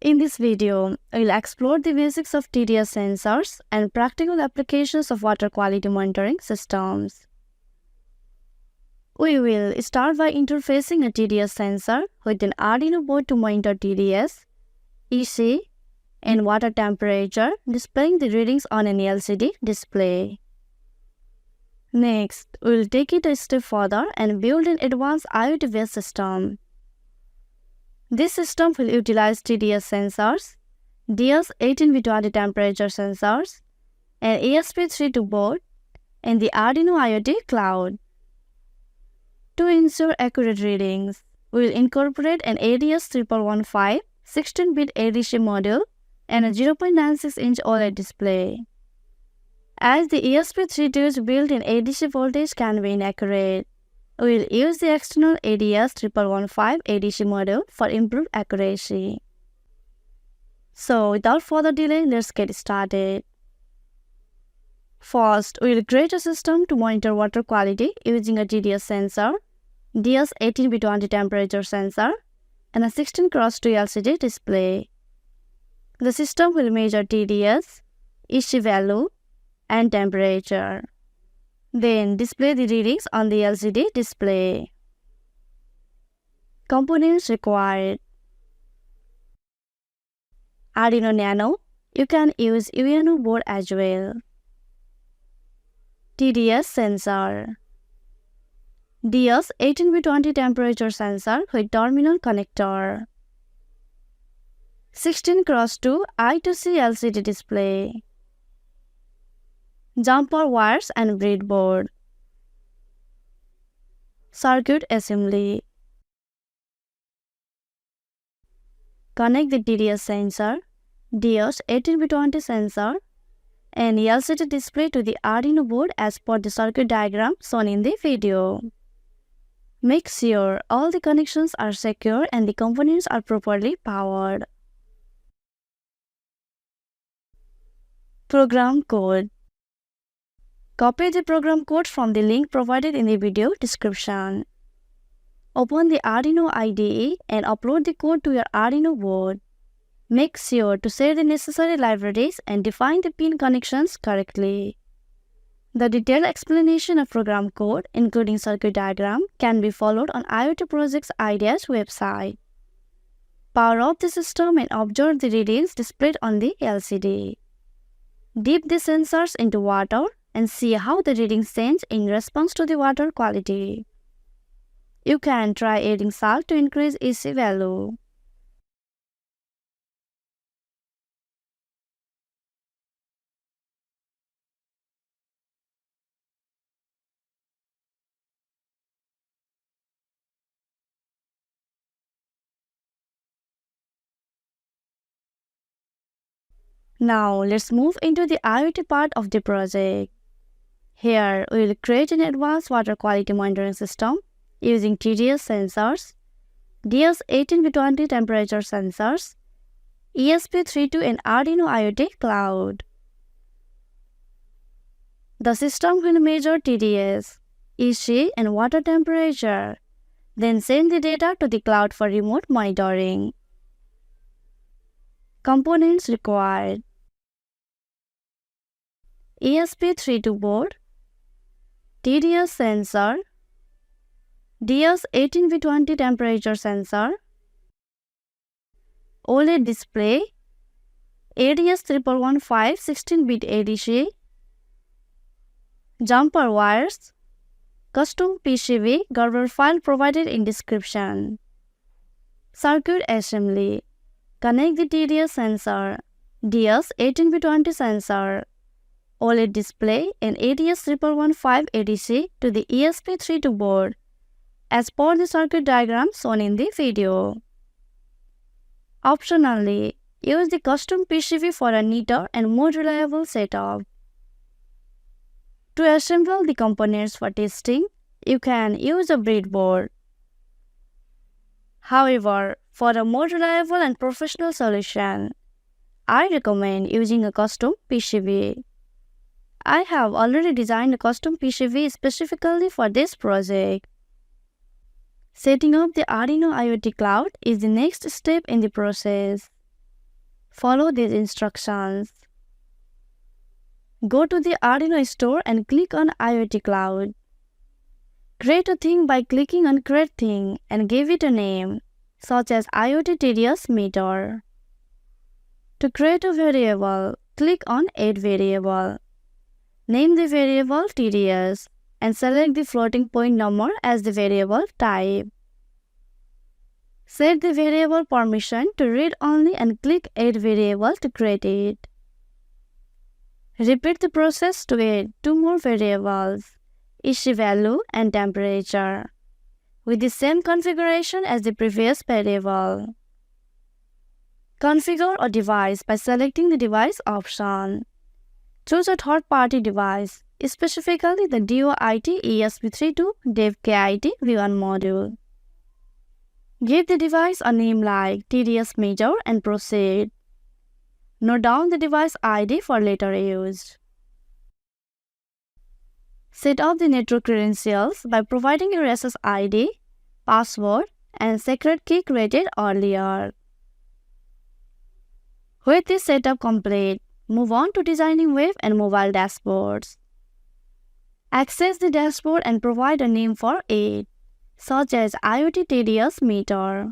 In this video, we'll explore the basics of TDS sensors and practical applications of water quality monitoring systems. We will start by interfacing a TDS sensor with an Arduino board to monitor TDS, EC, and water temperature, displaying the readings on an LCD display. Next, we will take it a step further and build an advanced IoT-based system. This system will utilize TDS sensors, DS18V20 temperature sensors, an ESP32 board, and the Arduino IoT Cloud. To ensure accurate readings, we will incorporate an ADS1115 16-bit ADC module and a 0.96-inch OLED display. As the ESP32's built-in ADC voltage can be inaccurate, we will use the external ADS1115 ADC module for improved accuracy. So, without further delay, let's get started. First, we will create a system to monitor water quality using a TDS sensor, DS18V20 temperature sensor, and a 16x2 LCD display. The system will measure TDS, EC value, and temperature. Then display the readings on the LCD display. Components required: Arduino Nano. You can use UNO board as well. TDS sensor. DS18V20 temperature sensor with terminal connector. 16x2 I2C LCD display. Jumper wires and breadboard. Circuit assembly. Connect the TDS sensor, DS18V20 sensor, and LCD display to the Arduino board as per the circuit diagram shown in the video. Make sure all the connections are secure and the components are properly powered. Program code. Copy the program code from the link provided in the video description. Open the Arduino IDE and upload the code to your Arduino board. Make sure to set the necessary libraries and define the pin connections correctly. The detailed explanation of program code, including circuit diagram, can be followed on IoT Project's IDEA's website. Power off the system and observe the readings displayed on the LCD. Dip the sensors into water and see how the readings change in response to the water quality. You can try adding salt to increase EC value. Now, let's move into the IoT part of the project. Here, we will create an advanced water quality monitoring system using TDS sensors, DS18V20 temperature sensors, ESP32 and Arduino IoT Cloud. The system will measure TDS, EC, and water temperature, then send the data to the cloud for remote monitoring. Components required: ESP32 board, TDS sensor, DS18V20 temperature sensor, OLED display, ADS1115 16-bit ADC, jumper wires, custom PCB Gerber file provided in description. Circuit assembly. Connect the TDS sensor, DS18V20 sensor, OLED display, and ADS1115 ADC to the ESP32 board as per the circuit diagram shown in the video. Optionally, use the custom PCB for a neater and more reliable setup. To assemble the components for testing, you can use a breadboard. However, for a more reliable and professional solution, I recommend using a custom PCB. I have already designed a custom PCB specifically for this project. Setting up the Arduino IoT Cloud is the next step in the process. Follow these instructions. Go to the Arduino store and click on IoT Cloud. Create a thing by clicking on Create Thing and give it a name, such as IoT TDS meter. To create a variable, click on Add Variable. Name the variable TDS and select the floating point number as the variable type. Set the variable permission to read only and click Add Variable to create it. Repeat the process to add two more variables, ESP value and temperature, with the same configuration as the previous variable. Configure a device by selecting the device option. Choose a third-party device, specifically the DOIT ESP32 DevKit V1 module. Give the device a name like TDS meter and proceed. Note down the device ID for later use. Set up the network credentials by providing your SSID, password, and secret key created earlier. With this setup complete, move on to designing web and mobile dashboards. Access the dashboard and provide a name for it, such as IoT TDS meter.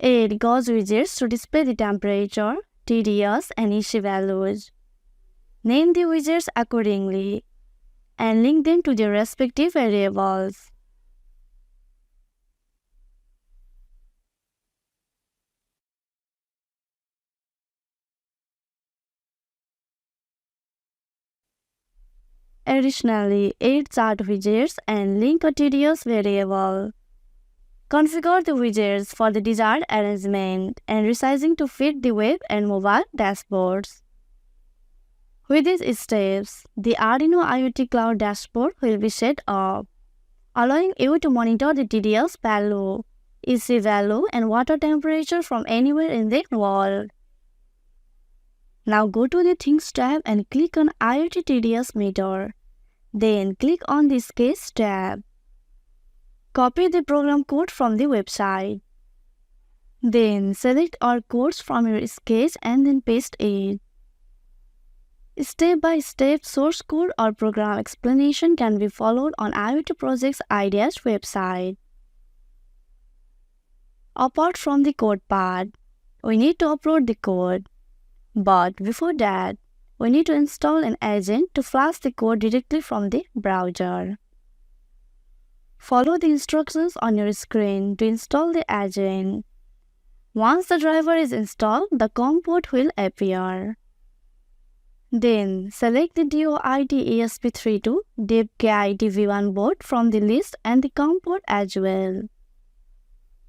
Add gauge widgets to display the temperature, TDS, and ESP values. Name the widgets accordingly and link them to their respective variables. Additionally, add chart widgets and link a TDS variable. Configure the widgets for the desired arrangement and resizing to fit the web and mobile dashboards. With these steps, the Arduino IoT Cloud dashboard will be set up, allowing you to monitor the TDS value, ESP value, and water temperature from anywhere in the world. Now go to the Things tab and click on IoT TDS meter. Then click on the Sketch tab. Copy the program code from the website. Then select all codes from your sketch and then paste it. Step-by-step source code or program explanation can be followed on IoT Project's ADS website. Apart from the code part, we need to upload the code. But before that, we need to install an agent to flash the code directly from the browser. Follow the instructions on your screen to install the agent. Once the driver is installed, the COM port will appear. Then, select the DOIT ESP32 DevKit V1 board from the list and the COM port as well.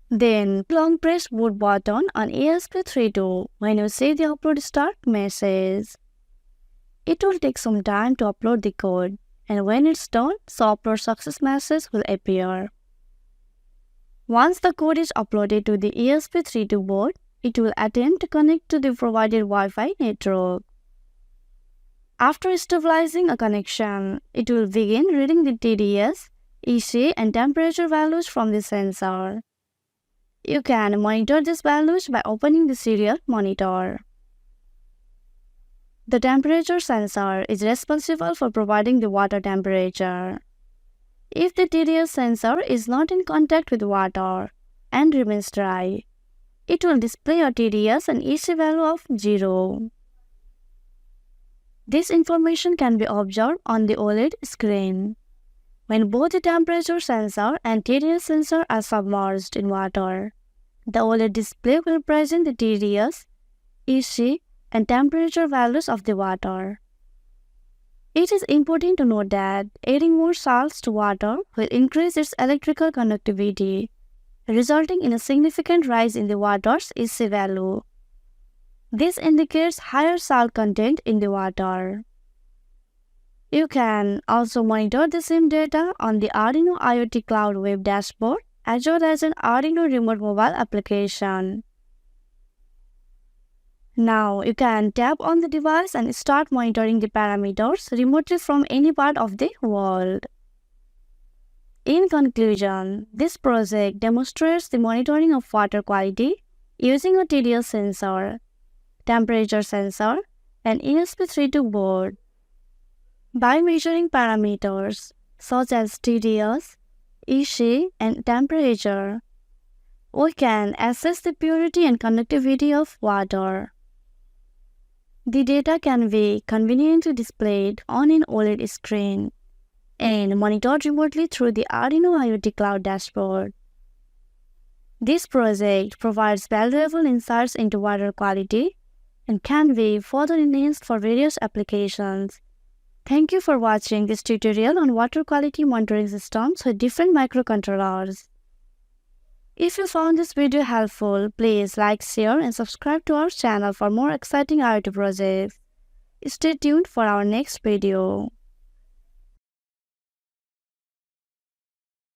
Then, long press boot button on ESP32 when you see the upload start message. It will take some time to upload the code, and when it's done, the upload success message will appear. Once the code is uploaded to the ESP32 board, it will attempt to connect to the provided Wi-Fi network. After stabilizing a connection, it will begin reading the TDS, ESP, and temperature values from the sensor. You can monitor these values by opening the serial monitor. The temperature sensor is responsible for providing the water temperature. If the TDS sensor is not in contact with water and remains dry, it will display a TDS and ESP value of 0. This information can be observed on the OLED screen. When both the temperature sensor and TDS sensor are submerged in water, the OLED display will present the TDS, ESP, and temperature values of the water. It is important to note that adding more salts to water will increase its electrical conductivity, resulting in a significant rise in the water's ESP value. This indicates higher salt content in the water. You can also monitor the same data on the Arduino IoT Cloud web dashboard as well as an Arduino remote mobile application. Now you can tap on the device and start monitoring the parameters remotely from any part of the world. In conclusion, this project demonstrates the monitoring of water quality, using a TDS sensor, temperature sensor, and ESP32 board. By measuring parameters such as TDS, EC, and temperature, we can assess the purity and conductivity of water. The data can be conveniently displayed on an OLED screen and monitored remotely through the Arduino IoT Cloud dashboard. This project provides valuable insights into water quality and can be further enhanced for various applications. Thank you for watching this tutorial on water quality monitoring systems with different microcontrollers. If you found this video helpful, please like, share, and subscribe to our channel for more exciting IoT projects. Stay tuned for our next video.